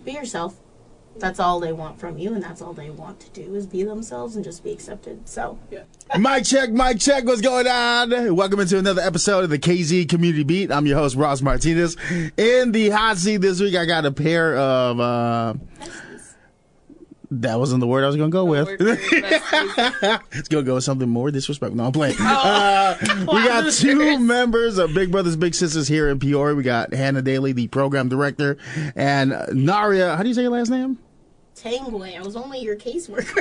be yourself. That's all they want from you, and that's all they want to do is be themselves and just be accepted. So, yeah. Mic check, what's going on? Welcome into another episode of the KZ Community Beat. I'm your host, Ross Martinez. In the hot seat this week, I got a pair of, that wasn't the word I was going to go with. It's going to go with something more disrespectful. No, I'm playing. We got two members of Big Brothers Big Sisters here in Peoria. We got Hannah Daly, the program director, and Narria, how do you say your last name? Tanguay. I was only your caseworker.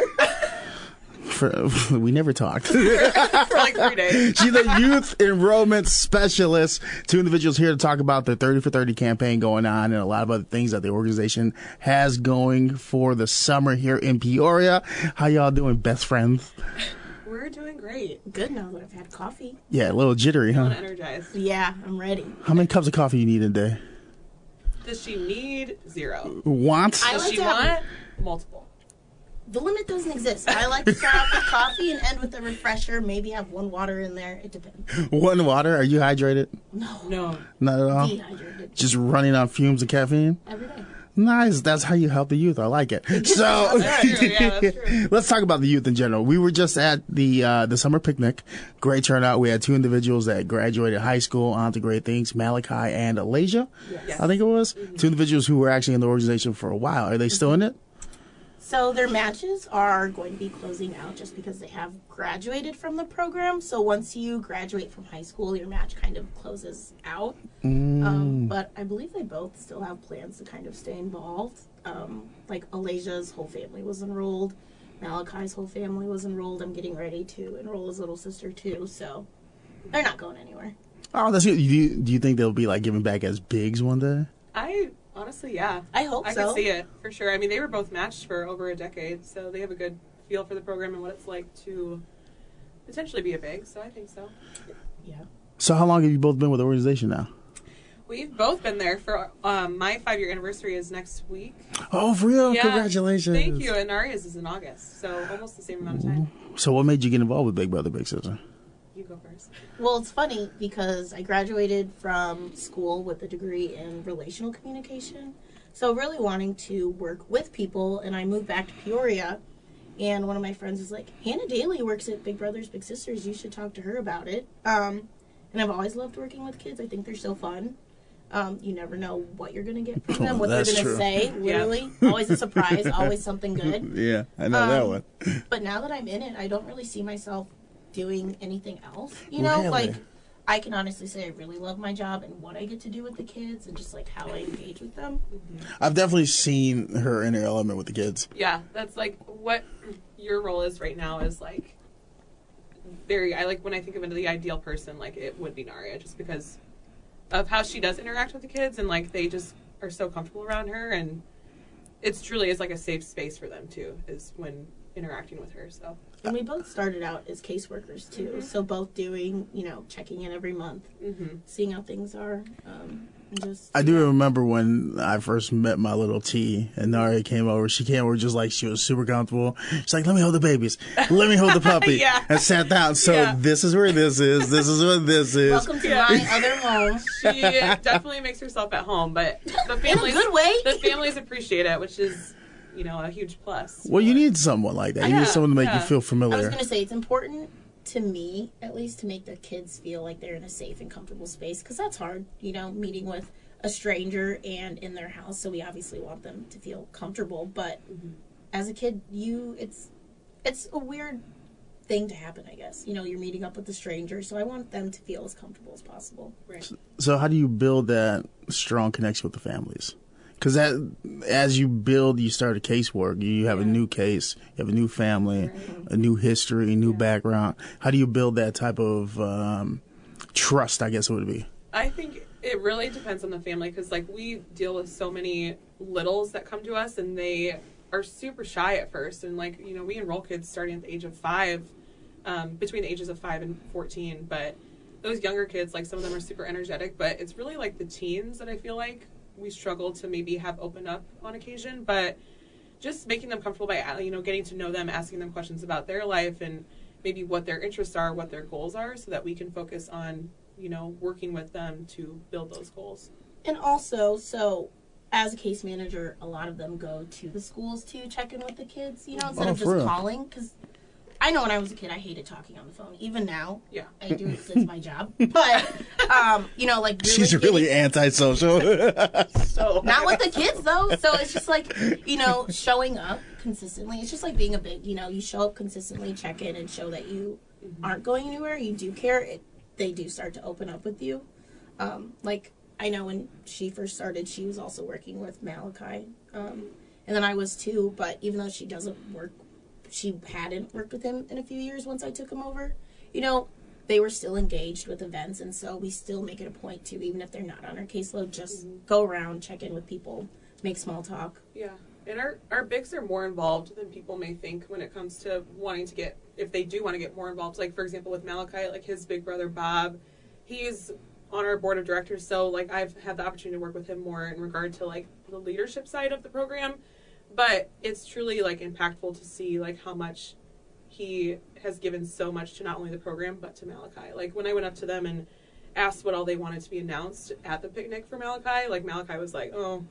We never talked. For like 3 days. She's a youth enrollment specialist. Two individuals here to talk about the 30 for 30 campaign going on and a lot of other things that the organization has going for the summer here in Peoria. How y'all doing, best friends? We're doing great. Good now that I've had coffee. Yeah, a little jittery, huh? Energized. Yeah, I'm ready. How many cups of coffee you need a day? Does she need 0? Want? Does she want multiple? The limit doesn't exist. I like to start off with coffee and end with a refresher. Maybe have one water in there. It depends. One water? Are you hydrated? No. Not at all? Dehydrated. Just running on fumes of caffeine? Every day. Nice. That's how you help the youth. I like it. So, That's true. Let's talk about the youth in general. We were just at the summer picnic. Great turnout. We had two individuals that graduated high school onto great things, Malachi and Alasia, Yes. I think it was. Mm-hmm. Two individuals who were actually in the organization for a while. Are they still in it? So their matches are going to be closing out just because they have graduated from the program. So once you graduate from high school, your match kind of closes out. But I believe they both still have plans to kind of stay involved. Like Alasia's whole family was enrolled. Malachi's whole family was enrolled. I'm getting ready to enroll his little sister too. So they're not going anywhere. Oh, that's good. Do you think they'll be like giving back as bigs one day? Honestly, yeah. I hope I so. can see it, for sure. I mean, they were both matched for over a decade, so they have a good feel for the program and what it's like to potentially be a big, so I think so. Yeah. So how long have you both been with the organization now? We've both been there for, my 5-year anniversary is next week. Oh, for real? Yeah. Congratulations. Thank you, and Narria's is in August, so almost the same amount of time. So what made you get involved with Big Brother Big Sister? You go first. Well, it's funny because I graduated from school with a degree in relational communication. So really wanting to work with people, and I moved back to Peoria, and one of my friends was like, Hannah Daly works at Big Brothers Big Sisters. You should talk to her about it. And I've always loved working with kids. I think they're so fun. You never know what you're going to get from them, what they're going to say, literally. Yeah. Always a surprise, always something good. Yeah, I know that one. But now that I'm in it, I don't really see myself doing anything else. You know, really? like, I can honestly say I really love my job and what I get to do with the kids and just, like, how I engage with them. Mm-hmm. I've definitely seen her in her element with the kids. Yeah, that's, like, what your role is right now is, like, I like, when I think of the ideal person, like, it would be Narria, just because of how she does interact with the kids, and, like, they just are so comfortable around her, and it's truly is, like, a safe space for them, too, is when interacting with her, so. And we both started out as caseworkers, too. Mm-hmm. So both doing, checking in every month, seeing how things are. I do remember when I first met my little T and Narria came over. She came over just like she was super comfortable. She's like, let me hold the babies. Let me hold the puppy. Yeah. And sat down. So this is where this is. This is what this is. Welcome to my other home. She definitely makes herself at home, but the families, in a good way. The families appreciate it, which is, a huge plus. Well, you need someone like that. You need someone to make you feel familiar. I was going to say, it's important to me, at least, to make the kids feel like they're in a safe and comfortable space, because that's hard, meeting with a stranger and in their house, so we obviously want them to feel comfortable, but as a kid, it's a weird thing to happen, I guess. You're meeting up with a stranger, so I want them to feel as comfortable as possible. Right. So how do you build that strong connection with the families? Because as you build, you start a casework. You have a new case, you have a new family, a new history, a new background. How do you build that type of trust, I guess it would be? I think it really depends on the family, because, like, we deal with so many littles that come to us, and they are super shy at first. And, like, we enroll kids starting at the age of 5, between the ages of 5 and 14. But those younger kids, like, some of them are super energetic. But it's really, like, the teens that I feel like we struggle to maybe have opened up on occasion, but just making them comfortable by, getting to know them, asking them questions about their life and maybe what their interests are, what their goals are, so that we can focus on, working with them to build those goals. And also, so as a case manager, a lot of them go to the schools to check in with the kids, you know, instead of for just real? calling. Because I know when I was a kid, I hated talking on the phone. Even now, Yeah. I do it 'cause it's my job. But, you know, like, really She's really getting- antisocial. So Not with the kids, though. So it's just like, you know, showing up consistently. It's just like being a big, you know, you show up consistently, check in, and show that you aren't going anywhere. You do care. They do start to open up with you. Like, I know when she first started, she was also working with Malachi. And then I was too. But even though she doesn't work, she hadn't worked with him in a few years once I took him over. You know, they were still engaged with events, and so we still make it a point to, even if they're not on our caseload, just go around, check in with people, make small talk. Yeah. And our bigs are more involved than people may think when it comes to wanting to get, if they do want to get more involved. Like, for example, with Malachi, like his big brother, Bob, he's on our board of directors. So, like, I've had the opportunity to work with him more in regard to, like, the leadership side of the program. But it's truly, like, impactful to see, like, how much he has given so much to not only the program, but to Malachi. Like, when I went up to them and asked what all they wanted to be announced at the picnic for Malachi, like, Malachi was like, oh.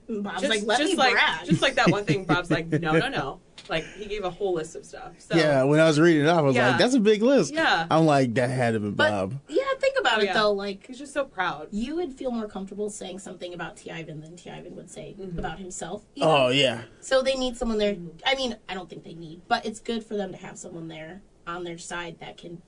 Bob's Just, like, let just me like, brag. just like that one thing, Bob's like, no. Like, he gave a whole list of stuff. So, Yeah, when I was reading it off, I was Yeah. like, that's a big list. Yeah. I'm like, that had to have been But, Bob. yeah, think about it, Yeah. though. Like, he's just so proud. you would feel more comfortable saying something about T. Ivan than T. Ivan would say Mm-hmm. about himself. You know? Oh, yeah. So they need someone there. I mean, I don't think they need, but it's good for them to have someone there on their side that can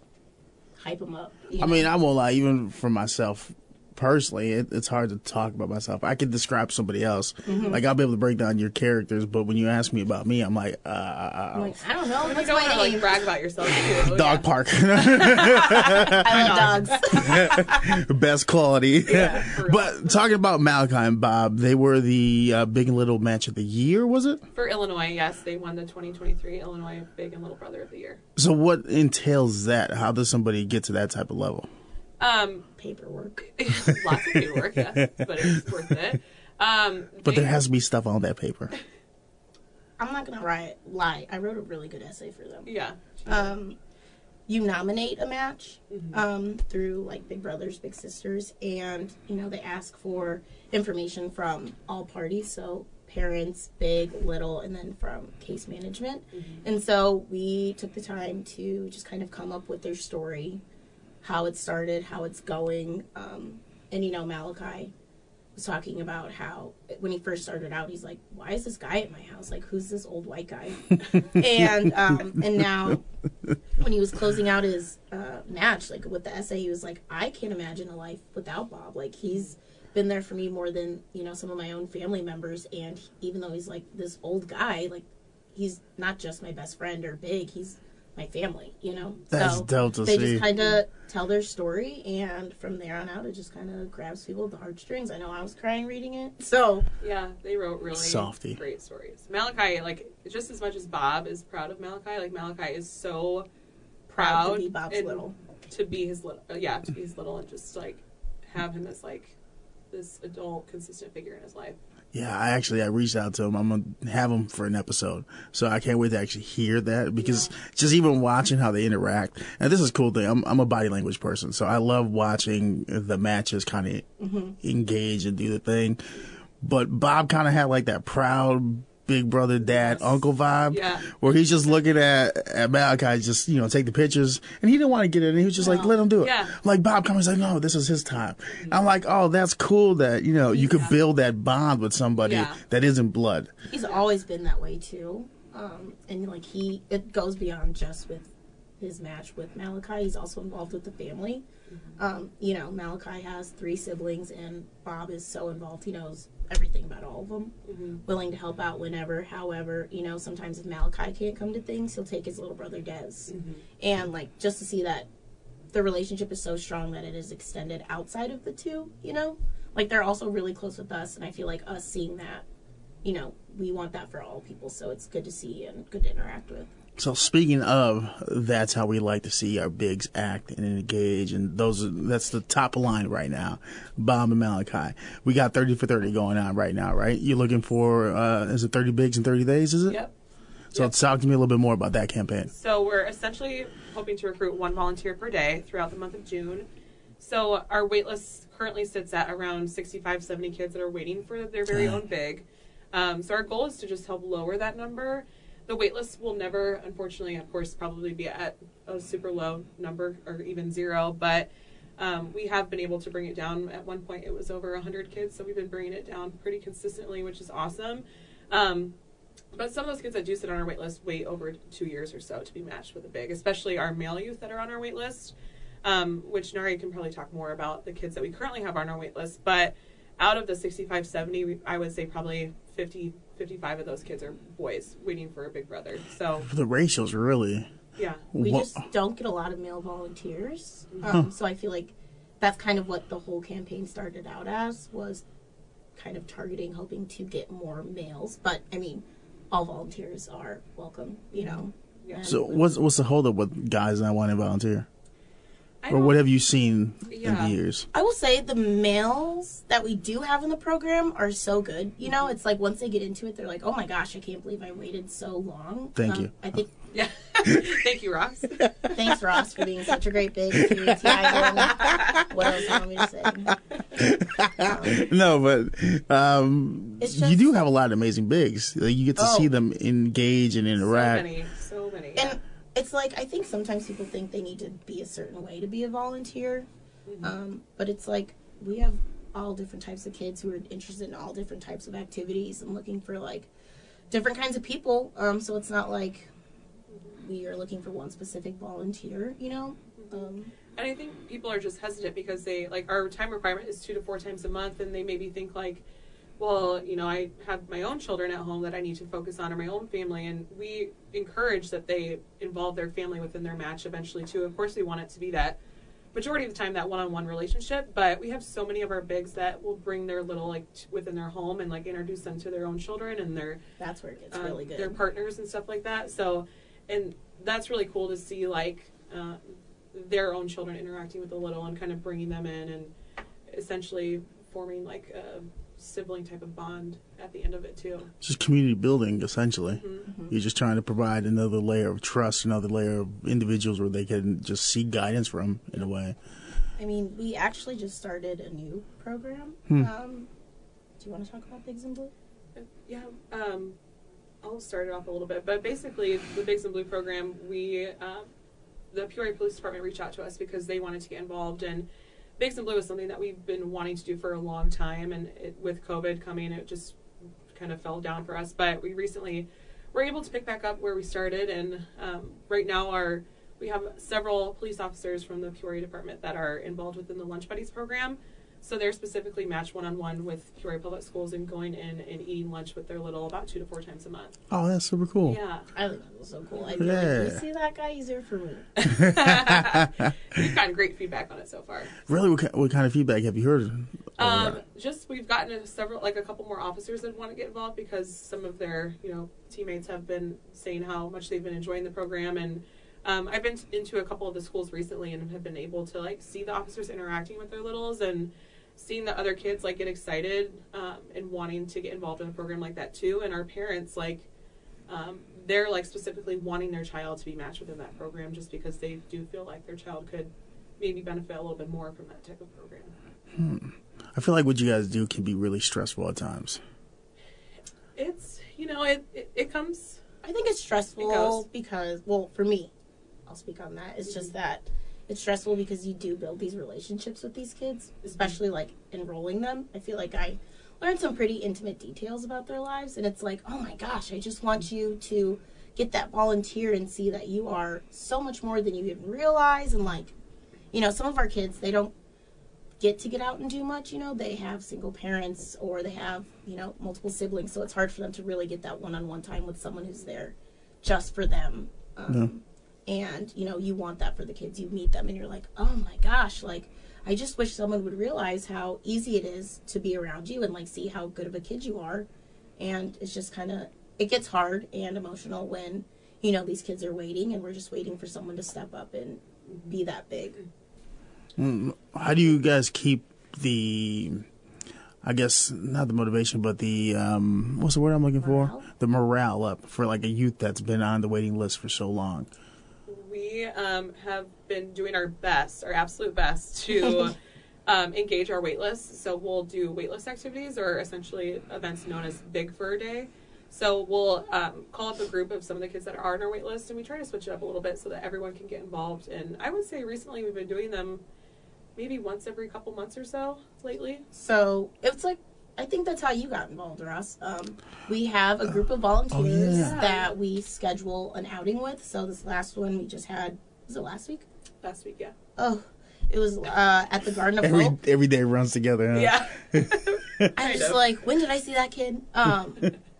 hype them up. You I know? mean, I won't lie, even for myself personally, it's hard to talk about myself. I can describe somebody else. Like, I'll be able to break down your characters, but when you ask me about me, I'm like, I'm like, I don't know. You What's don't my want to, like, name? brag about yourself, too. dog park. I love dogs. Best quality. Yeah, for real. But talking about Malachi and Bob, they were the Big and Little Match of the Year, was it? For Illinois, yes, they won the 2023 Illinois Big and Little Brother of the Year. So what entails that? How does somebody get to that type of level? Paperwork. Lots of paperwork, yes, but it's worth it. But there has to be stuff on that paper. I'm not gonna lie. I wrote a really good essay for them. Yeah. You nominate a match through like Big Brothers, Big Sisters, and you know they ask for information from all parties, so parents, big, little, and then from case management. And so we took the time to just kind of come up with their story, how it started, how it's going, and you know Malachi was talking about how when he first started out, he's like, "Why is this guy at my house? Like, who's this old white guy?" and now when he was closing out his match, like with the essay, he was like, "I can't imagine a life without Bob. Like, he's been there for me more than you know some of my own family members. And even though he's like this old guy, like he's not just my best friend or big. He's my family, you know." That's so dope to they see. just kind of tell their story, and from there on out, it just kind of grabs people at the heartstrings. I know I was crying reading it, so Yeah, they wrote really Softy. great stories. Malachi, like, just as much as Bob is proud of Malachi, like, Malachi is so proud to be Bob's and little. to be his little, to be his little, and just, like, have him as, like, this adult, consistent figure in his life. Yeah, I reached out to him. I'm going to have him for an episode. So I can't wait to actually hear that because just even watching how they interact. And this is a cool thing. I'm a body language person. So I love watching the matches kind of engage and do the thing. But Bob kind of had like that proud big brother, dad, uncle vibe. Yeah. Where he's just looking at Malachi, just, you know, take the pictures. And he didn't want to get it. And he was just like, let him do it. Yeah. Like Bob comes like, no, this is his time. I'm like, oh, that's cool that, you know, you could build that bond with somebody that isn't blood. He's always been that way too, and like it goes beyond just with his match with Malachi. He's also involved with the family. You know, Malachi has 3 siblings, and Bob is so involved. He knows everything about all of them, willing to help out whenever. However, you know, sometimes if Malachi can't come to things, he'll take his little brother Des. And like just to see that the relationship is so strong that it is extended outside of the two, you know, like they're also really close with us, and I feel like us seeing that, you know, we want that for all people, so it's good to see and good to interact with. So speaking of, that's how we like to see our bigs act and engage, and that's the top line right now, Bob and Malachi. We got 30 for 30 going on right now, right? You're looking for, is it 30 bigs in 30 days, is it? Yep. So talk to me a little bit more about that campaign. So we're essentially hoping to recruit 1 volunteer per day throughout the month of June. So our wait list currently sits at around 65, 70 kids that are waiting for their very own big. So our goal is to just help lower that number. The wait list will never, unfortunately, of course, probably be at a super low number or even 0, but we have been able to bring it down. At one point, it was over 100 kids, so we've been bringing it down pretty consistently, which is awesome. But some of those kids that do sit on our wait list wait over 2 years or so to be matched with a big, especially our male youth that are on our wait list, which Narria can probably talk more about the kids that we currently have on our wait list. But out of the 65, 70, I would say probably 50, 55 of those kids are boys waiting for a big brother. So the ratios really. Yeah. We just don't get a lot of male volunteers. So I feel like that's kind of what the whole campaign started out as, was kind of targeting, hoping to get more males. But, I mean, all volunteers are welcome, you know. Yeah. So what's the holdup with guys not wanting to volunteer? Or what have you seen in the years? I will say the males that we do have in the program are so good. You know, it's like once they get into it, they're like, oh my gosh, I can't believe I waited so long. Thank you. I think. Yeah. Thank you, Ross. Thanks, Ross, for being such a great big community idol. What else do you want me to say? No, but It's just, you do have a lot of amazing bigs. Like, you get to see them engage and interact. So many. And it's like, I think sometimes people think they need to be a certain way to be a volunteer. But it's like, we have all different types of kids who are interested in all different types of activities and looking for, like, different kinds of people. So it's not like we are looking for one specific volunteer, you know? And I think people are just hesitant because they, like, our time requirement is 2 to 4 times a month, and they maybe think, like, well, you know, I have my own children at home that I need to focus on, or my own family, and we encourage that they involve their family within their match eventually, too. Of course, we want it to be that majority of the time that one-on-one relationship, but we have so many of our bigs that will bring their little, like, within their home and, like, introduce them to their own children and their... That's where it gets really good. Their partners and stuff like that. So, and that's really cool to see, like, their own children interacting with the little and kind of bringing them in and essentially forming, like, a sibling type of bond at the end of it, too. It's just community building, essentially. You're just trying to provide another layer of trust, another layer of individuals where they can just seek guidance from, in a way. I mean, we actually just started a new program. Do you want to talk about Bigs in Blue? Yeah, I'll start it off a little bit, but basically the Bigs in Blue program, we, the Peoria Police Department reached out to us because they wanted to get involved, and Bigs in Blue is something that we've been wanting to do for a long time, and with COVID coming, it just kind of fell down for us, but we recently were able to pick back up where we started, and right now we have several police officers from the Peoria Department that are involved within the Lunch Buddies program. So they're specifically matched one-on-one with Peoria Public Schools and going in and eating lunch with their little about 2 to 4 times a month. Oh, that's super cool. Yeah. I think that was so cool. I'd be like, you see that guy? He's here for me. We've gotten great feedback on it so far. Really? What kind of feedback have you heard? Just we've gotten a couple more officers that want to get involved because some of their, teammates have been saying how much they've been enjoying the program, and I've been into a couple of the schools recently and have been able to, like, see the officers interacting with their littles and seeing the other kids, like, get excited and wanting to get involved in a program like that too. And our parents, like, they're, like, specifically wanting their child to be matched within that program just because they do feel like their child could maybe benefit a little bit more from that type of program. I feel like what you guys do can be really stressful at times. It's, it comes... I think it's stressful because, well, for me, I'll speak on that. It's just that it's stressful because you do build these relationships with these kids, especially, like, enrolling them. I feel like I learned some pretty intimate details about their lives, and it's like, oh my gosh, I just want you to get that volunteer and see that you are so much more than you even realize. And, like, some of our kids, they don't get to get out and do much. They have single parents or they have, multiple siblings, so it's hard for them to really get that one-on-one time with someone who's there just for them. And, you want that for the kids. You meet them and you're like, oh my gosh, like, I just wish someone would realize how easy it is to be around you and, like, see how good of a kid you are. And it's just it gets hard and emotional when, these kids are waiting and we're just waiting for someone to step up and be that big. How do you guys keep I guess, not the motivation, but the, what's the word I'm looking for? The morale up for, like, a youth that's been on the waiting list for so long. we have been doing our best, our absolute best, to engage our wait list. So we'll do wait list activities, or essentially events known as Big Fur Day. So we'll call up a group of some of the kids that are on our wait list, and we try to switch it up a little bit so that everyone can get involved. And I would say recently we've been doing them maybe once every couple months or so lately. So it's like, I think that's how you got involved, Ross. We have a group of volunteers that we schedule an outing with. So this last one we just had, was it last week? Last week, yeah. Oh, it was at the Garden of Hope. Every day runs together, huh? Yeah. I was just like, when did I see that kid?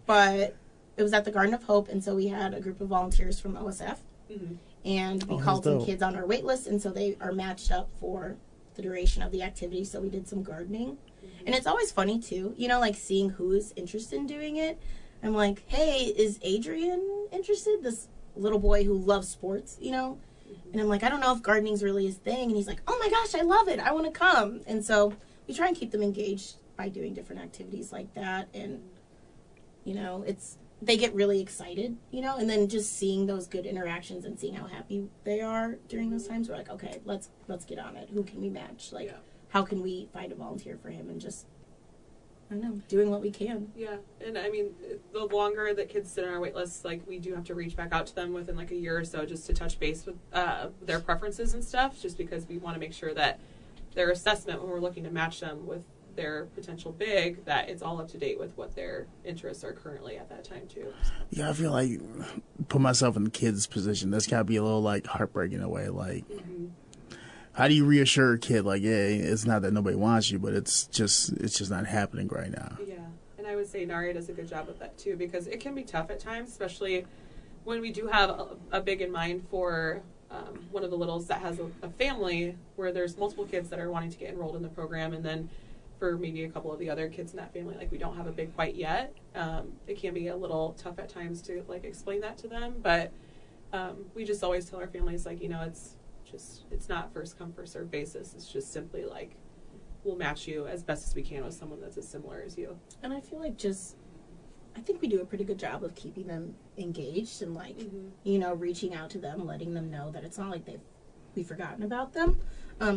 But it was at the Garden of Hope, and so we had a group of volunteers from OSF. Mm-hmm. And we called some kids on our wait list, and so they are matched up for the duration of the activity. So we did some gardening. Mm-hmm. And it's always funny, too, you know, like seeing who's interested in doing it. I'm like, hey, is Adrian interested? This little boy who loves sports, you know? Mm-hmm. And I'm like, I don't know if gardening's really his thing. And he's like, oh my gosh, I love it. I want to come. And so we try and keep them engaged by doing different activities like that. And, you know, they get really excited, you know, and then just seeing those good interactions and seeing how happy they are during those times, we're like, okay, let's get on it. Who can we match? Like, how can we find a volunteer for him? And just, I don't know, doing what we can. Yeah, and I mean, the longer that kids sit on our wait list, like, we do have to reach back out to them within like a year or so just to touch base with their preferences and stuff, just because we want to make sure that their assessment when we're looking to match them with their potential big, that it's all up to date with what their interests are currently at that time too. Yeah, I feel like, put myself in the kid's position, that's gotta be a little like heartbreaking in a way. Like, how do you reassure a kid like, yeah, it's not that nobody wants you, but it's just not happening right now? Yeah, and I would say Narria does a good job of that too, because it can be tough at times, especially when we do have a big in mind for one of the littles that has a family where there's multiple kids that are wanting to get enrolled in the program, and then for maybe a couple of the other kids in that family, like, we don't have a big quite yet. It can be a little tough at times to like explain that to them, but we just always tell our families, like, you know, it's not first come first served basis. It's just simply like, we'll match you as best as we can with someone that's as similar as you. And I feel like I think we do a pretty good job of keeping them engaged and like, you know, reaching out to them, letting them know that it's not like we've forgotten about them.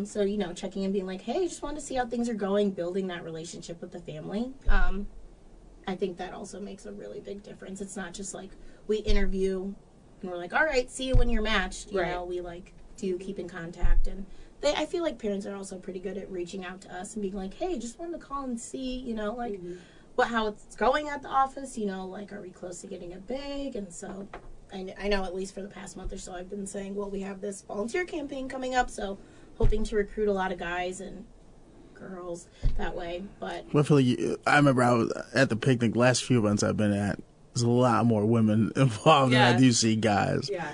So, you know, checking and being like, hey, just wanted to see how things are going, building that relationship with the family. I think that also makes a really big difference. It's not just like we interview and we're like, all right, see you when you're matched. You know, we like do keep in contact. And I feel like parents are also pretty good at reaching out to us and being like, hey, just wanted to call and see, you know, like how it's going at the office, you know, like, are we close to getting it big? And so I know at least for the past month or so I've been saying, well, we have this volunteer campaign coming up, so hoping to recruit a lot of guys and girls that way. But I feel like I remember I was at the picnic last few events I've been at. There's a lot more women involved than I do see guys. Yeah.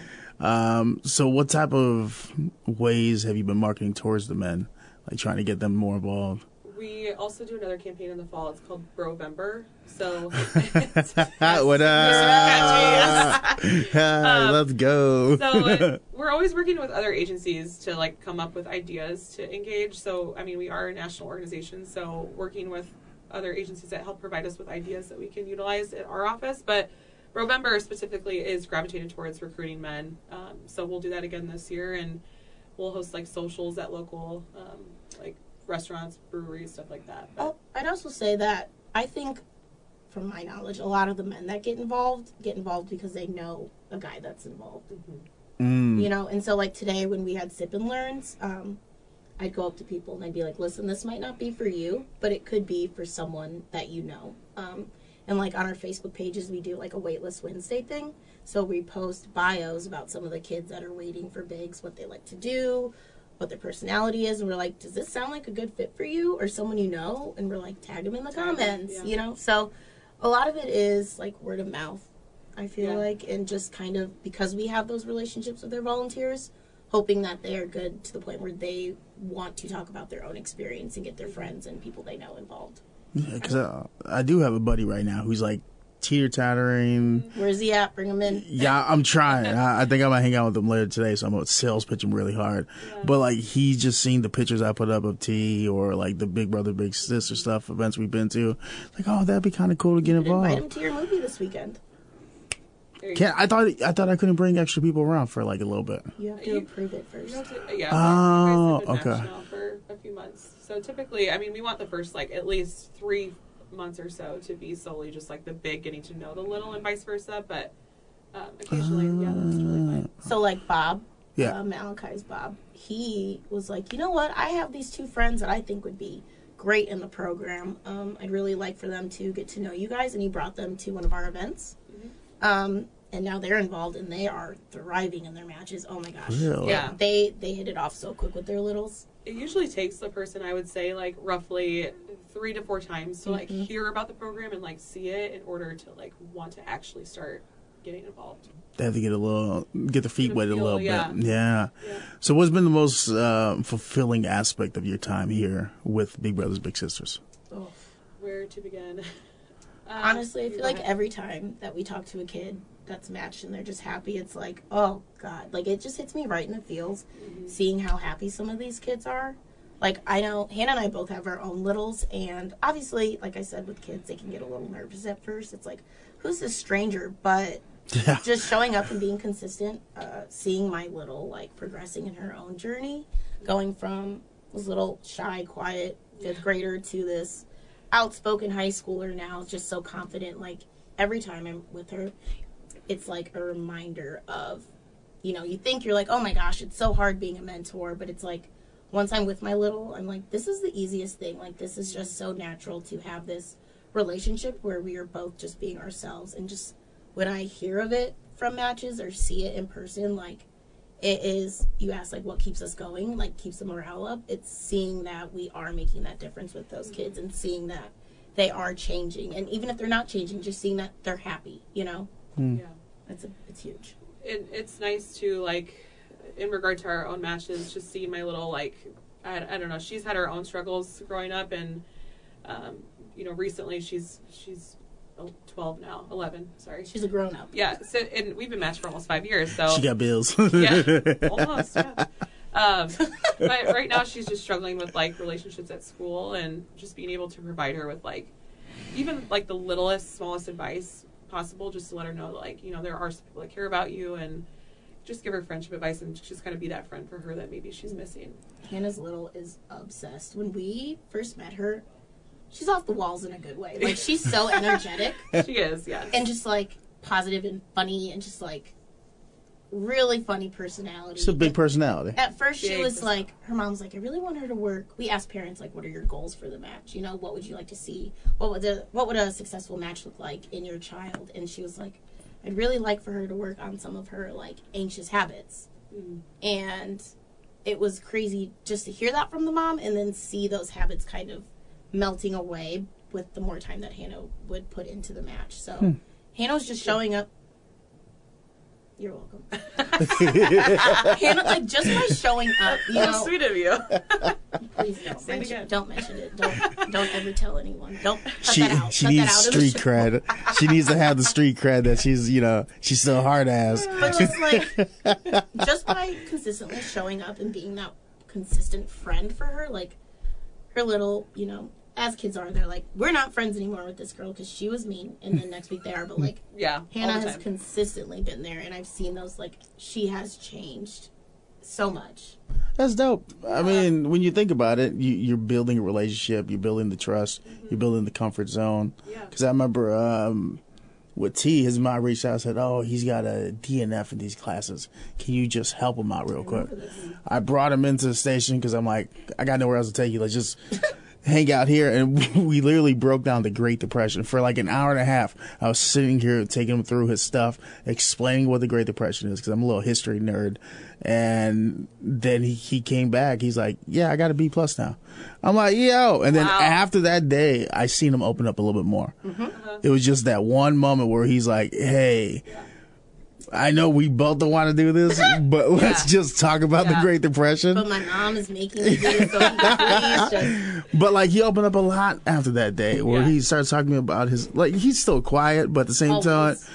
So what type of ways have you been marketing towards the men, like trying to get them more involved? We also do another campaign in the fall. It's called Brovember. So what up? Let's go. So we're always working with other agencies to like come up with ideas to engage. So I mean, we are a national organization, so working with other agencies that help provide us with ideas that we can utilize at our office. But Brovember specifically is gravitated towards recruiting men. So we'll do that again this year, and we'll host like socials at local like restaurants, breweries, stuff like that. But I'd also say that I think, from my knowledge, a lot of the men that get involved because they know a guy that's involved. You know, and so like today when we had sip and learns, I'd go up to people and I'd be like, listen, this might not be for you, but it could be for someone that you know. And like on our Facebook pages, we do like a Waitlist Wednesday thing. So we post bios about some of the kids that are waiting for bigs, what they like to do, what their personality is, and we're like, does this sound like a good fit for you or someone you know? And we're like, tag them in the comments, you know? So a lot of it is like word of mouth, I feel like, and just kind of because we have those relationships with their volunteers, hoping that they are good to the point where they want to talk about their own experience and get their friends and people they know involved. Yeah, because I do have a buddy right now who's like teeter-tottering. Where's he at? Bring him in. Yeah, I'm trying. I think I'm going to hang out with him later today, so I'm going to sales pitch him really hard. Yeah. But, like, he's just seen the pictures I put up of T or, like, the Big Brother, Big Sister stuff, events we've been to. Like, oh, that'd be kind of cool to get involved. Invite him to your movie this weekend. There you Can't, I thought I couldn't bring extra people around for like a little bit. You have to approve it first. You have to, yeah. Oh, you guys have been okay. matched now for a few months. So typically, I mean, we want the first like at least 3 months or so to be solely just like the big getting to know the little and vice versa. But occasionally, yeah, that's totally fine. So like Bob, Yeah. Malachi's Bob, he was like, you know what? I have these 2 friends that I think would be great in the program. I'd really like for them to get to know you guys, and he brought them to one of our events. And now they're involved, and they are thriving in their matches. Oh my gosh! Really? Yeah. They hit it off so quick with their littles. It usually takes the person, I would say, like roughly 3 to 4 times to like hear about the program and like see it in order to like want to actually start getting involved. They have to get their feet Get a wet a feel, little yeah. bit. Yeah. So what's been the most fulfilling aspect of your time here with Big Brothers Big Sisters? Oh. Where to begin? Honestly, I feel go like ahead. every time that we talk to a kid that's matched and they're just happy, it's like, oh God, like it just hits me right in the feels, seeing how happy some of these kids are. Like, I know Hannah and I both have our own littles, and obviously, like I said, with kids, they can get a little nervous at first. It's like, who's this stranger? But Yeah. just showing up and being consistent, seeing my little like progressing in her own journey, going from this little shy, quiet 5th grader to this outspoken high schooler now, just so confident. Like every time I'm with her, it's like a reminder of, you know, you think you're like, oh my gosh, it's so hard being a mentor, but it's like once I'm with my little, I'm like, this is the easiest thing. Like this is just so natural to have this relationship where we are both just being ourselves. And just when I hear of it from matches or see it in person, like it is, you ask like what keeps us going, like keeps the morale up. It's seeing that we are making that difference with those kids and seeing that they are changing. And even if they're not changing, just seeing that they're happy, you know? Yeah. It's huge. It's nice to like, in regard to our own matches, just see my little like, I don't know, she's had her own struggles growing up, and you know, recently she's 12 now, 11, sorry. She's a grown up. Yeah, so, and we've been matched for almost 5 years, so. She got bills. Yeah, almost, yeah. But right now she's just struggling with like relationships at school, and just being able to provide her with like, even like the littlest, smallest advice possible, just to let her know that, like, you know, there are some people that care about you, and just give her friendship advice and just kind of be that friend for her that maybe she's missing. Hannah's little is obsessed. When we first met her, she's off the walls in a good way. Like, she's so energetic. She is, yes. And just, like, positive and funny and just, like, really funny personality. She's a big personality. At first, she Big was personality. like, her mom's like, I really want her to work. We asked parents, like, what are your goals for the match? You know, what would you like to see? What would a successful match look like in your child? And she was like, I'd really like for her to work on some of her, like, anxious habits. And it was crazy just to hear that from the mom and then see those habits kind of melting away with the more time that Hannah would put into the match. So Hannah was just showing up. You're welcome. Hannah, like, just by showing up, you know. How sweet of you. Please don't Say it mention, again. don't mention it. Don't ever tell anyone. Don't cut She that out. she Cut needs that out of the street show. cred. She needs to have the street cred that she's, you know, she's still hard ass. But just like, just by consistently showing up and being that consistent friend for her, like, her little, you know, as kids are, they're like, we're not friends anymore with this girl because she was mean, and then next week they are. But like, Yeah, Hannah all the has time. consistently been there, and I've seen those, like, she has changed so much. That's dope. I mean, when you think about it, you're building a relationship, you're building the trust, you're building the comfort zone. Yeah. Because I remember with T, his mom reached out and said, oh, he's got a DNF in these classes. Can you just help him out real quick? I brought him into the station because I'm like, I got nowhere else to take you. Let's just hang out here. And we literally broke down the Great Depression for like an hour and a half. I was sitting here taking him through his stuff, explaining what the Great Depression is because I'm a little history nerd. And then he came back. He's like, yeah, I got a B+ now. I'm like, yo. And then Wow. after that day, I seen him open up a little bit more. It was just that one moment where he's like, hey, I know we both don't want to do this, but let's just talk about the Yeah. Great Depression. But my mom is making me do it, so he can please just. But like he opened up a lot after that day where Yeah. he started talking to me about his, like, he's still quiet, but at the same time, Always.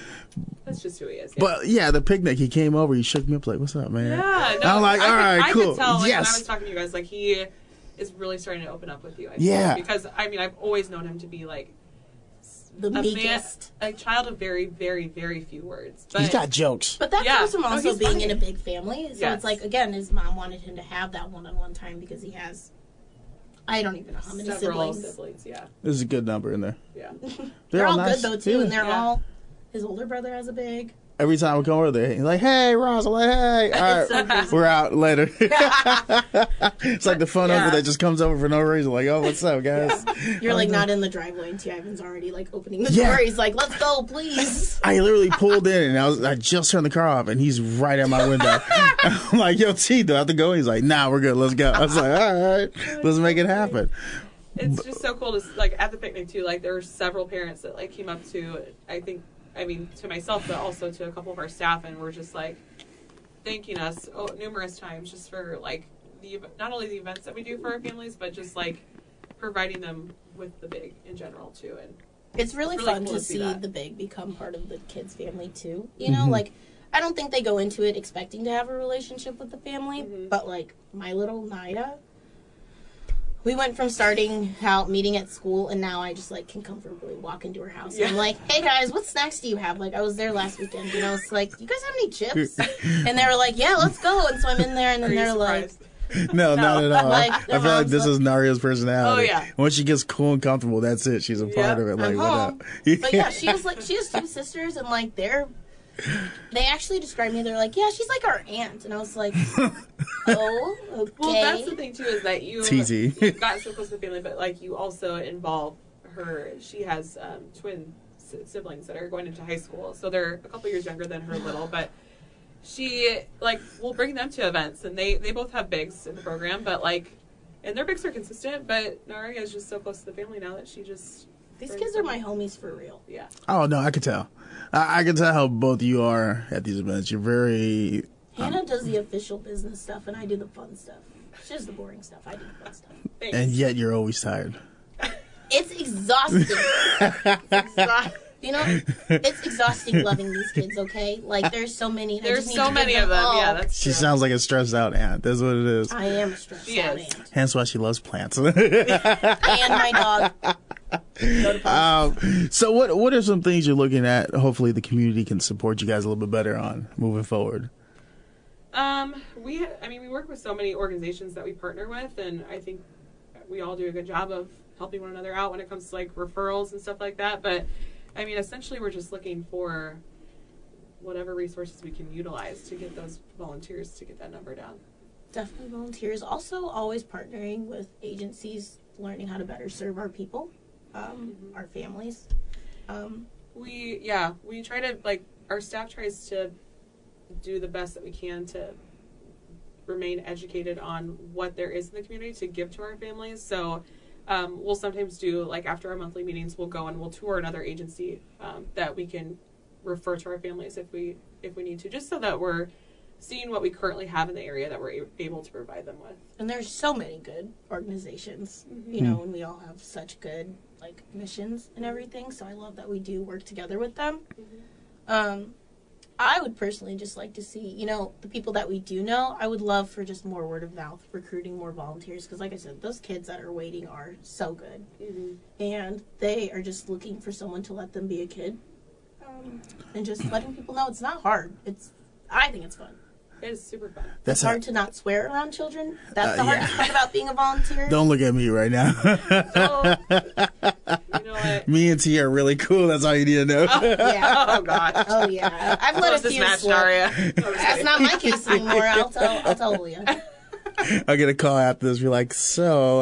That's just who he is. Yeah. but yeah, the picnic, he came over, he shook me up like, what's up, man? Yeah, I'm like, all right, I cool. could tell, like, when I Yes. was talking to you guys, like, he is really starting to open up with you. I Yeah. think, because I mean, I've always known him to be like the meekest. A child of very, very, very few words. But, He's got jokes. But that comes from also being funny. in a big family. So Yes. it's like, again, his mom wanted him to have that one-on-one time because he has, I don't even know how many several siblings. yeah. There's a good number in there. Yeah. They're all nice. good, though, too. Yeah. And they're Yeah. all, his older brother has a big. Every time we come over there, he's like, "Hey, Ross." I'm like, "Hey, all right, so crazy. we're out later." It's like the phone Yeah. uncle that just comes over for no reason. Like, "Oh, what's up, guys?" You're like not in the driveway, and T. Ivan's already like opening the Yeah. door. He's like, "Let's go, please." I literally pulled in and I just turned the car off and he's right at my window. I'm like, "Yo, T, do I have to go?" He's like, "Nah, we're good. Let's go." I was like, "All right, let's make it happen." It's just so cool to, like, at the picnic, too. Like, there were several parents that, like, came up to, to myself, but also to a couple of our staff, and were just, like, thanking us numerous times just for, like, not only the events that we do for our families, but just, like, providing them with the big in general, too. And It's really fun cool to see see that. the big become part of the kids' family too. You know, like I don't think they go into it expecting to have a relationship with the family, but like my little Naya, we went from starting out meeting at school, and now I just like can comfortably walk into her house. Yeah. And I'm like, "Hey guys, what snacks do you have?" Like I was there last weekend, you know. It's like, "You guys have any chips?" And they were like, "Yeah, let's go." And so I'm in there, and then Are you they're like. surprised? No, not at all. Like, I their feel like mom's this like- is Narria's personality. Oh, yeah. Once she gets cool and comfortable, that's it. She's a part of it. Like, I'm what home. up? But yeah, she has two sisters, and like they actually described me. They're like, "Yeah, she's like our aunt," and I was like, "Oh, okay." Well, that's the thing, too, is that you've gotten so close to the family, but, like, you also involve her. She has twin siblings that are going into high school, so they're a couple years younger than her little, but she, like, will bring them to events, and they both have bigs in the program, but, like, and their bigs are consistent, but Narria is just so close to the family now that she just... These kids are my homies for real. Yeah. Oh no, I could tell. I can tell how both of you are at these events. You're very. Hannah does the official business stuff, and I do the fun stuff. She does the boring stuff. I do the fun stuff. Thanks. And yet you're always tired. It's exhausting. You know, it's exhausting loving these kids. Okay, like there's so many. and I There's just need so to many give of them. all. Yeah, that's She true. sounds like a stressed out aunt. That's what it is. I am a stressed She out is. aunt. Hence why she loves plants. And my dog. Go to post. So what are some things you're looking at? Hopefully the community can support you guys a little bit better on moving forward. We work with so many organizations that we partner with, and I think we all do a good job of helping one another out when it comes to like referrals and stuff like that. But I mean, essentially, we're just looking for whatever resources we can utilize to get those volunteers to get that number down. Definitely volunteers. Also, always partnering with agencies, learning how to better serve our people, our families. We try to, like, our staff tries to do the best that we can to remain educated on what there is in the community to give to our families. So we'll sometimes do, like, after our monthly meetings, we'll go and we'll tour another agency that we can refer to our families if we need to, just so that we're seeing what we currently have in the area that we're able to provide them with. And there's so many good organizations, you know, and we all have such good, like, missions and everything. So I love that we do work together with them. I would personally just like to see, you know, the people that we do know, I would love for just more word of mouth, recruiting more volunteers. Because like I said, those kids that are waiting are so good. And they are just looking for someone to let them be a kid. And just letting people know it's not hard. I think it's fun. It is super fun. It's hard to not swear around children. That's the hardest part about being a volunteer. Don't look at me right now. So, you know what? Me and T are really cool. That's all you need to know. Yeah. Oh, God. Oh, yeah. I've let a This few match, slip. Narria. That's not my case anymore. I'll tell Leah. I'll get a call after this. Be like, so,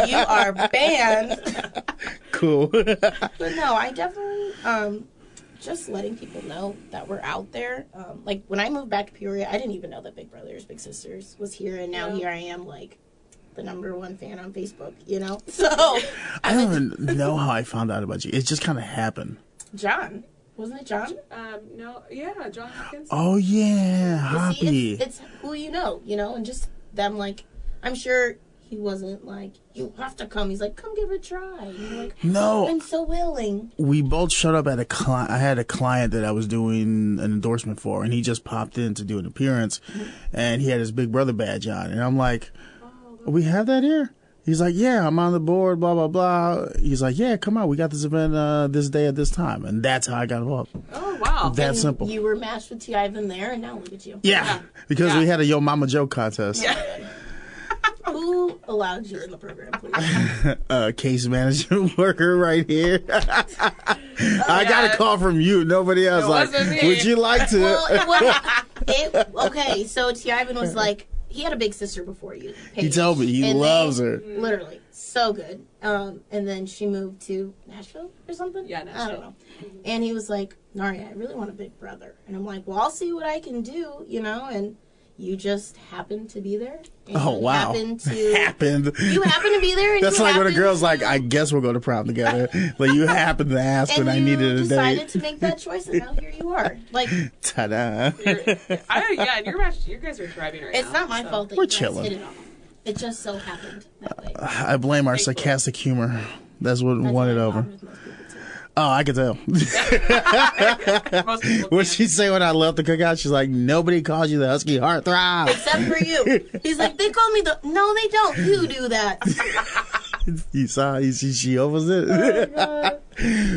You are banned. cool. But no, I definitely, just letting people know that we're out there. Like, when I moved back to Peoria, I didn't even know that Big Brothers Big Sisters was here, and now here I am, like, the #1 fan on Facebook, you know? So, I don't even know how I found out about you. It just kind of happened. John. Wasn't it John? No, yeah, John Hopkins. Oh, yeah. You Hoppy. see, it's who you know, and just them, like, I'm sure he wasn't like, you have to come. He's like, come give it a try. And you're like, No. I'm so willing. We both showed up at a client. I had a client that I was doing an endorsement for, and he just popped in to do an appearance, and he had his Big Brother badge on, and I'm like, we have that here? He's like, yeah, I'm on the board, blah, blah, blah. He's like, yeah, come on. We got this event this day at this time. And that's how I got involved. Oh, wow. That simple. You were matched with T. Ivan there, and now look at you. Yeah. Because we had a Yo Mama Joe contest. Yeah. Who allowed you in the program, please? Case management worker right here. I got a call from you. Nobody else. It Like, wasn't me. would you like to? Well, okay, so T. Ivan was like, he had a big sister before you. Paige, He told me he and loves her. Literally, so good. And then she moved to Nashville or something. Yeah, I Nashville. don't know. And he was like, Narria, I really want a big brother. And I'm like, well, I'll see what I can do, And you just happened to be there. And Oh, wow. Happened. You happened to be there. And That's you like when a happened girl's like, to- I guess we'll go to prom together. Like, you happened to ask when I and needed you a decided date. to make that choice, and now here you are. Like, Ta-da. And you guys are thriving right now. it's not my fault that We're you guys chilling. hit it off. It just so happened that way. I blame our sarcastic humor. That's what That's won it my over. problem with most people, too. Oh, I can tell. Most people What can. she say when I left the cookout? She's like, nobody calls you the husky heartthrob. Except for you. He's like, they call me the... No, they don't. You do that. You see, she almost did. Oh,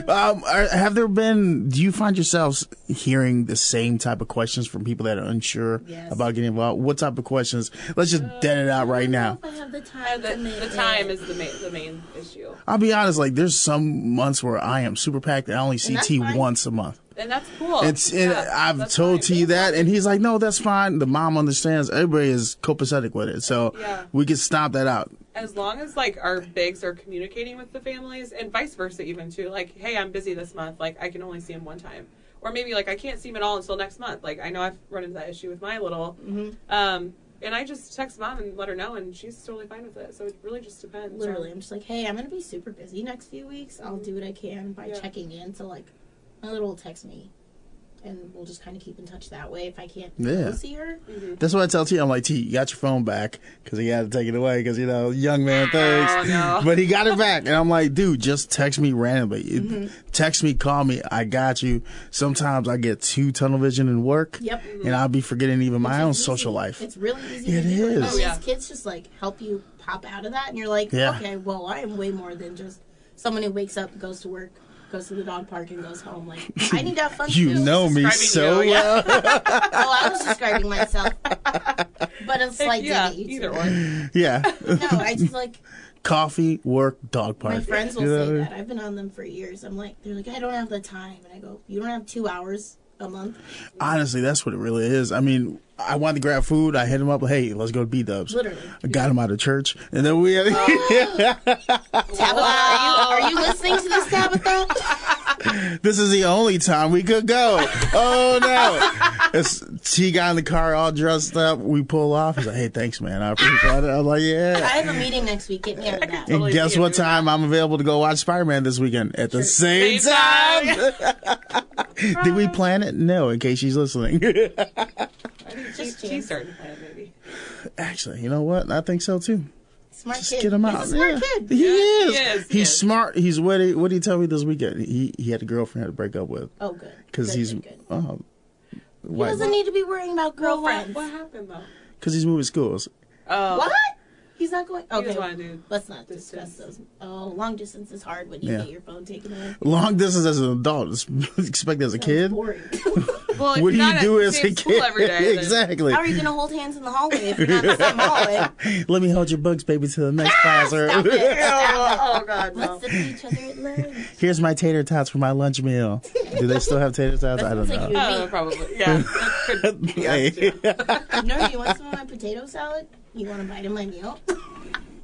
God. Have there been? Do you find yourselves hearing the same type of questions from people that are unsure Yes. about getting involved? What type of questions? Let's just dead it out right now. I don't know if I have the time to make The time is the main issue. I'll be honest. Like, there's some months where I am super packed and I only see that's T fine. once a month. And that's cool. I've that's told fine. T that, and he's like, "No, that's fine." The mom understands. Everybody is copacetic with it, so Yeah. we can stomp that out. As long as like our bigs are communicating with the families and vice versa even too, like, hey, I'm busy this month, like I can only see him one time, or maybe like I can't see him at all until next month. Like I know I've run into that issue with my little, and I just text mom and let her know, and she's totally fine with it. So it really just depends. Literally, I'm just like, hey, I'm going to be super busy next few weeks. I'll do what I can by Yeah. checking in. So, like, my little will text me, and we'll just kind of keep in touch that way if I can't Yeah. go see her. That's what I tell T. I'm like, T, you got your phone back because he had to take it away because young man thinks. Oh, no. But he got it back, and I'm like, dude, just text me randomly. Text me, call me. I got you. Sometimes I get too tunnel vision in work. Yep. And I'll be forgetting even my Which own is social easy. life. It's really easy It to do. is. And Oh, yeah. these kids just, like, help you pop out of that, and you're like, Yeah. okay, well, I am way more than just someone who wakes up, goes to work, goes to the dog park, and goes home. Like, I need to have fun, You too. know me Describing so you, well. Oh, I was describing myself. But it's like, Yeah, you either too. one. Yeah. No, I just, like... Coffee, work, dog park. My friends will You know say what I mean? that. I've been on them for years. They're like, I don't have the time. And I go, you don't have 2 hours a month? Honestly, that's what it really is. I mean, I wanted to grab food. I hit him up. Hey, let's go to B-Dubs. Literally. I got him out of church. And then we Tabitha, are you listening to this, Tabitha? this is the only time we could go. Oh, no. He got in the car all dressed up. We pull off. He's like, hey, thanks, man. I appreciate it. I'm like, I yeah. have a meeting next week. Get me out of that. And Totally guess see what him doing time I'm available to go watch Spider-Man this weekend? At the same Same time. Did we plan it? No, in case she's listening. I think Just she's chance. starting to plan it maybe. Actually, you know what? I think so, too. Smart Just kid. get him out. He's a smart Yeah. kid. He is. he is. He's smart. He's what did he tell me this weekend? He had a girlfriend to break up with Oh, good. because Good, he's good, good. oh, He why? doesn't need to be worrying about Well, girlfriends. what happened though? Because he's moving schools. What? He's not going. He Okay, just wanna do let's not discuss distance. those. Oh, long distance is hard when you Yeah. get your phone taken away. Long distance as an adult, expect as a kid. Boring. Well, if What do you're you not do at as the a same school kid? every day, then- Exactly. How are you going to hold hands in the hallway if you're not in the same hallway? Let me hold your books, baby, to the next class. Stop it. Oh God, Let's no. sip each other at lunch. Here's my tater tots for my lunch meal. Do they still have tater tots? I don't sounds like know. you- Oh, probably. Yeah. Could be us, Hey. too. No, you want some of my potato salad? You want a bite of my meal?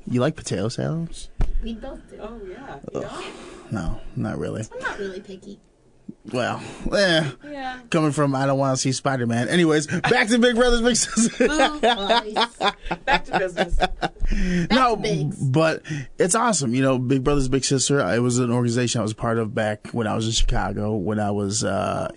You like potato salad? We both do. Oh yeah. You know? No, not really. I'm not really picky. Well, Yeah. coming from I don't want to see Spider-Man. Anyways, back to Big Brothers Big Sisters. Boo, boys. Back to business. No, Bigs. but it's awesome. You know, Big Brothers Big Sister, it was an organization I was part of back when I was in Chicago, when I was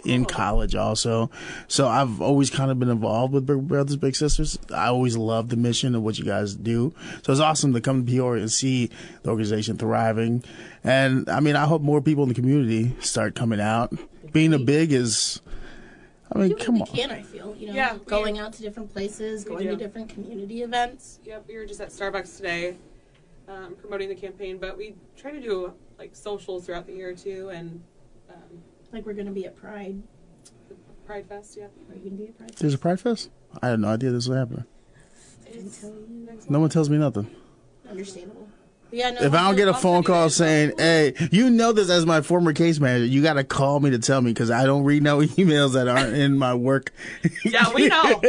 in college also. So I've always kind of been involved with Big Brothers Big Sisters. I always loved the mission of what you guys do. So it's awesome to come to Peoria and see the organization thriving. And I mean, I hope more people in the community start coming out. Being a big is, I mean, Do what come we on. can, I feel. You know, Yeah, we- going out to different places, going do. to different community events. Yep. We were just at Starbucks today. promoting the campaign, but we try to do like socials throughout the year too, and Like we're gonna be at Pride. Pride Fest. Yeah. Are you gonna be at Pride? There's a Pride Fest? I had no idea this was happening. It's next No one tells me nothing. Understandable. But yeah, no. If I don't get a I'll phone send you call guys saying, "Hey, you know this as my former case manager, you got to call me to tell me because I don't read no emails that aren't in my work." Yeah, we know.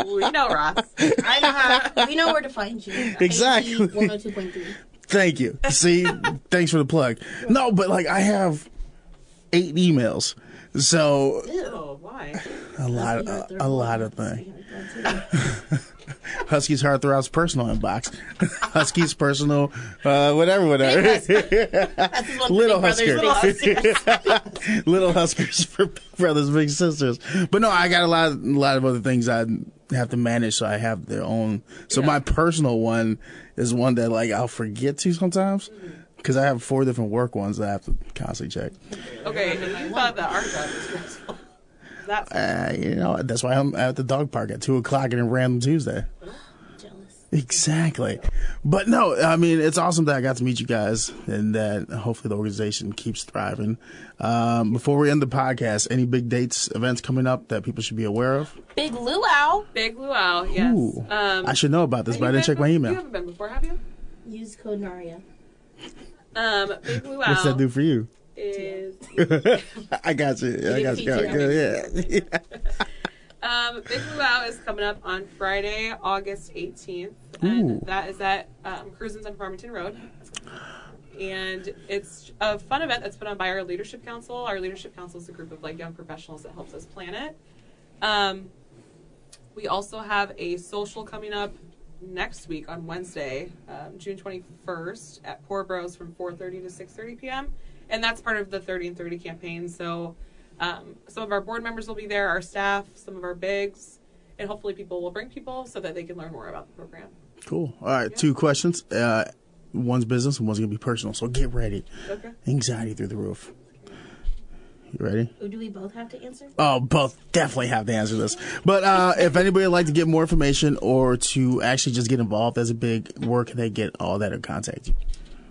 We know, Ross. I know how. We know where to find you. Exactly. 102.3. Thank you. See, thanks for the plug. No, but like I have 8 emails, so Oh, why? a lot of things. Husky's Heartthrob's personal inbox. Husky's personal, whatever. That's his one for Little Big Brothers, Husker. Little Huskers. Little Huskers for Big Brothers, Big Sisters. But no, I got a lot of other things I have to manage, so I have their own. So my personal one is one that like I'll forget to sometimes because I have 4 different work ones that I have to constantly check. Okay, and you thought that our job was stressful. That's That's why I'm at the dog park at 2:00 on a random Tuesday. Jealous. Exactly. But no, I mean, it's awesome that I got to meet you guys and that hopefully the organization keeps thriving. Before we end the podcast, any big dates, events coming up that people should be aware of? Big Luau. Big Luau, yes. Ooh, I should know about this, but I didn't check my You email. haven't been before, have you? Use code Narria. Big Luau What's that do for you? is I got you. Yeah. Big Luau is coming up on Friday, August 18th, Ooh. and that is at Cruisins on Farmington Road. And it's a fun event that's put on by our Leadership Council. Our Leadership Council is a group of like young professionals that helps us plan it. We also have a social coming up next week on Wednesday, June 21st at Poor Bros from 4:30 to 6:30 p.m. And that's part of the 30 and 30 campaign. So some of our board members will be there, our staff, some of our bigs, and hopefully people will bring people so that they can learn more about the program. Cool. All right, 2 questions. One's business and one's going to be personal, so get ready. Okay. Anxiety through the roof. You ready? Do we both have to answer? Oh, both definitely have to answer this. But if anybody would like to get more information or to actually just get involved as a big, where can they get all that or contact you?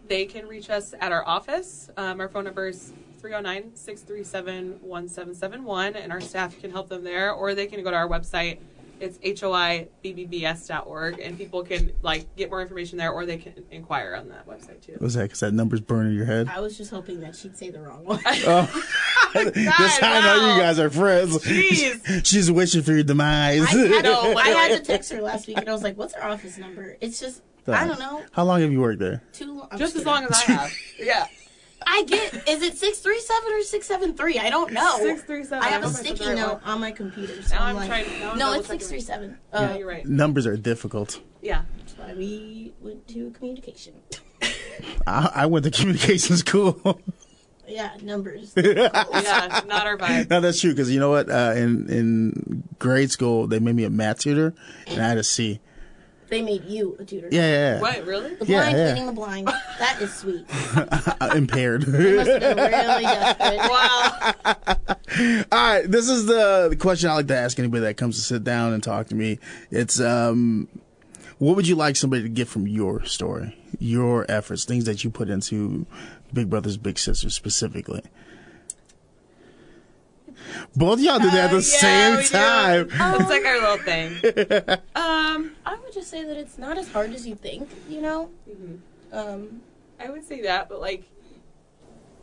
They can reach us at our office. Our phone number is 309-637-1771, and our staff can help them there, or they can go to our website. It's hoibbs.org, and people can get more information there, or they can inquire on that website too. What's that? Because that number's burning in your head? I was just hoping that she'd say the wrong one. Oh. That's how I know you guys are friends. Jeez. She's wishing for your demise. I had to text her last week, and I was like, "What's her office number?" It's just I don't know. How long have you worked there? Too long. Just as long as I have. Yeah. I get. Is it 637 or 673? I don't know. 637. I have a hope I said the sticky right note one. on my computer. So Now I'm I'm like, trying. Now I'm no, double it's checking. 637. Yeah, you're right. Numbers are difficult. Yeah. That's why we went to communication. I went to communication school. Yeah, numbers. Yeah, not our vibe. No, that's true, because you know what? In grade school, they made me a math tutor, and I had a C. They made you a tutor. Yeah. What, really? The Yeah, blind yeah. leading the blind. That is sweet. Impaired. You must have been really desperate. Wow. All right, this is the question I like to ask anybody that comes to sit down and talk to me. It's what would you like somebody to get from your story, your efforts, things that you put into Big Brothers Big Sisters specifically? Both of y'all did that at the same time. It's like our little thing. I would just say that it's not as hard as you think, you know? Mm-hmm. I would say that, but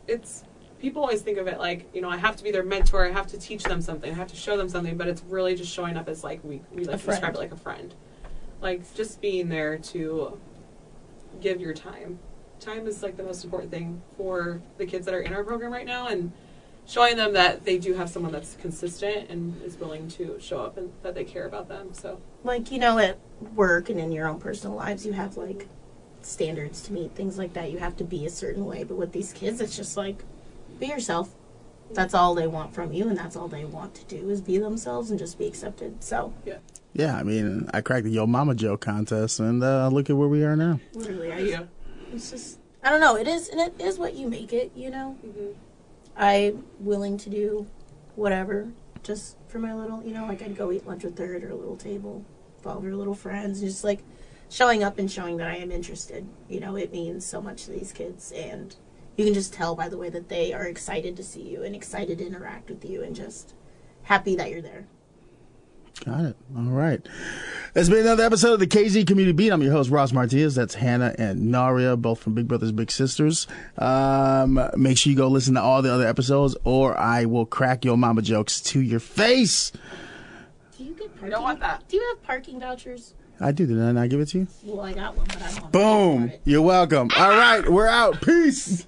it's people always think of it like, I have to be their mentor, I have to teach them something, I have to show them something, but it's really just showing up as we describe it like a friend. Just being there to give your time. Time is the most important thing for the kids that are in our program right now, and showing them that they do have someone that's consistent and is willing to show up and that they care about them. So, at work and in your own personal lives, you have standards to meet, things like that. You have to be a certain way, but with these kids, it's just be yourself. That's all they want from you, and that's all they want to do is be themselves and just be accepted. So Yeah, I mean, I cracked the Yo Mama joke contest, and look at where we are now. literally, it's just I don't know. It is, and it is what you make it. mm-hmm. I'm willing to do whatever just for my little, I'd go eat lunch with her at her little table with all of her little friends, and just showing up and showing that I am interested. You know, it means so much to these kids, and you can just tell by the way that they are excited to see you and excited to interact with you and just happy that you're there. Got it. All right. It's been another episode of the KZ Community Beat. I'm your host, Ross Martinez. That's Hannah and Narria, both from Big Brothers Big Sisters. Make sure you go listen to all the other episodes, or I will crack your mama jokes to your face. Do you get parking? I don't want that. Do you have parking vouchers? I do. Did I not give it to you? Well, I got one, but I don't want to pay Boom. for it. You're welcome. All right. We're out. Peace.